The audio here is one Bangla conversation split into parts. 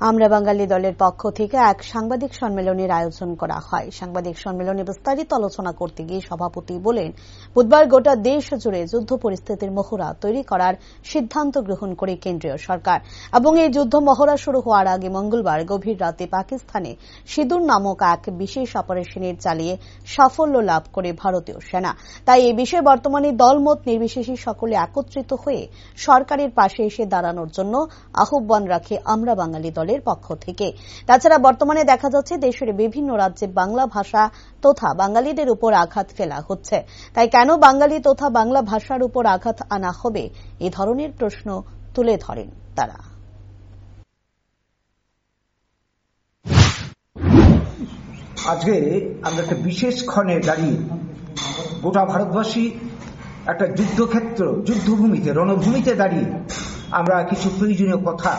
আমরা বাঙালি দলের পক্ষ থেকে এক সাংবাদিক সম্মেলনের আয়োজন করা হয়। সাংবাদিক সম্মেলনে বিস্তারিত আলোচনা করতে গিয়ে সভাপতি বলেন, বুধবার গোটা দেশ জুড়ে যুদ্ধ পরিস্থিতির মহড়া তৈরি করার সিদ্ধান্ত গ্রহণ করে কেন্দ্রীয় সরকার এবং এই যুদ্ধ মহড়া শুরু হওয়ার আগে মঙ্গলবার গভীর রাতে পাকিস্তানে সিঁদুর নামক এক বিশেষ অপারেশনের চালিয়ে সাফল্য লাভ করে ভারতীয় সেনা। তাই এ বিষয়ে বর্তমানে দলমত নির্বিশেষে সকলে একত্রিত হয়ে সরকারের পাশে এসে দাঁড়ানোর জন্য আহ্বান রাখে আমরা বাঙালি দলের পক্ষ থেকে। তাছাড়া বর্তমানে দেখা যাচ্ছে দেশের বিভিন্ন রাজ্যে বাংলা ভাষা তথা বাঙালিদের উপর আঘাত ফেলা হচ্ছে। তাই কেন বাঙালি তথা বাংলা ভাষার উপর আঘাত আনা হবে, এ ধরনের প্রশ্ন তুলে ধরেন তারা। আজকে আমরা একটা বিশেষ ক্ষণে দাঁড়িয়ে গোটা ভারতবাসী একটা যুদ্ধক্ষেত্র, যুদ্ধভূমিতে, রণভূমিতে দাঁড়িয়ে আমরা কিছু প্রয়োজনীয় কথা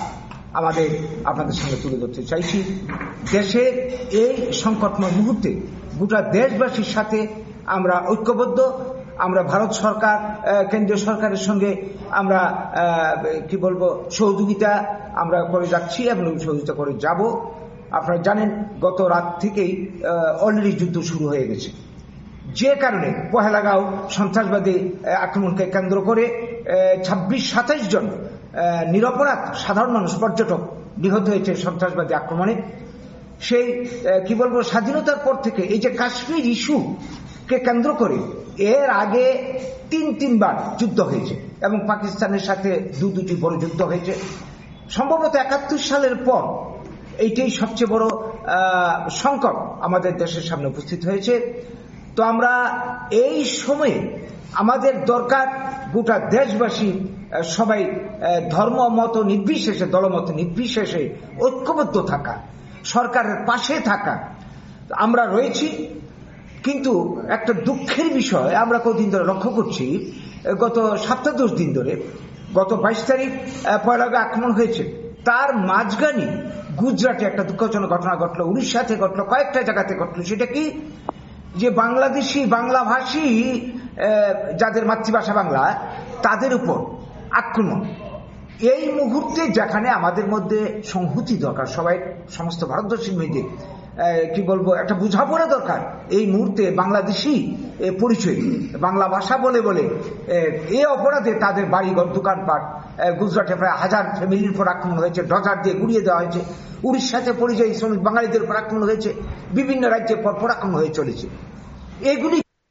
আপনাদের সঙ্গে তুলে ধরতে চাইছি। দেশে এই সংকটময় মুহূর্তে গোটা দেশবাসীর সাথে আমরা ঐক্যবদ্ধ। আমরা ভারত সরকার, কেন্দ্রীয় সরকারের সঙ্গে আমরা সহযোগিতা আমরা করে যাচ্ছি এবং সহযোগিতা করে যাব। আপনারা জানেন গত রাত থেকেই অলরেডি যুদ্ধ শুরু হয়ে গেছে, যে কারণে পহেলগাঁও সন্ত্রাসবাদী আক্রমণকে কেন্দ্র করে 26-27 জন নিরপরাধ সাধারণ মানুষ, পর্যটক নিহত হয়েছে সন্ত্রাসবাদী আক্রমণে। সেই স্বাধীনতার পর থেকে এই যে কাশ্মীর ইস্যুকে কেন্দ্র করে এর আগে তিনবার যুদ্ধ হয়েছে এবং পাকিস্তানের সাথে দুটি বড় যুদ্ধ হয়েছে। সম্ভবত 71 সালের পর এইটাই সবচেয়ে বড় সংকট আমাদের দেশের সামনে উপস্থিত হয়েছে। তো আমরা এই সময়ে আমাদের দরকার গোটা দেশবাসী সবাই ধর্ম মত নির্বিশেষে, দলমত নির্বিশেষে ঐক্যবদ্ধ থাকা, সরকারের পাশে থাকা। আমরা রয়েছি, কিন্তু একটা দুঃখের বিষয় আমরা কতদিন ধরে লক্ষ্য করছি, গত 7-10 দিন ধরে, গত 22 তারিখ পহেলগাঁও আক্রমণ হয়েছে, তার মাঝখানে গুজরাটে একটা দুঃখজনক ঘটনা ঘটলো, উড়িষ্যাতে ঘটলো, কয়েকটা জায়গাতে ঘটলো। সেটা কি, যে বাংলাদেশি, বাংলাভাষী যাদের মাতৃভাষা বাংলা, তাদের উপর আক্রমণ। এই মুহূর্তে যেখানে আমাদের মধ্যে সংহতি দরকার, সবাই সমস্ত ভারতবর্ষীর মধ্যে একটা বোঝাপড়া দরকার, এই মুহূর্তে বাংলাদেশি পরিচয়, বাংলা ভাষা বলে এই অপরাধে তাদের বাড়িঘর, দোকানপাট, গুজরাটে প্রায় 1000 ফ্যামিলির উপর আক্রমণ হয়েছে, ডজার দিয়ে গুড়িয়ে দেওয়া হয়েছে। উড়িষ্যাতে পরিযায়ী শ্রমিক বাঙালিদের উপর আক্রমণ হয়েছে, বিভিন্ন রাজ্যে পরপর আক্রমণ হয়ে চলেছে। এগুলি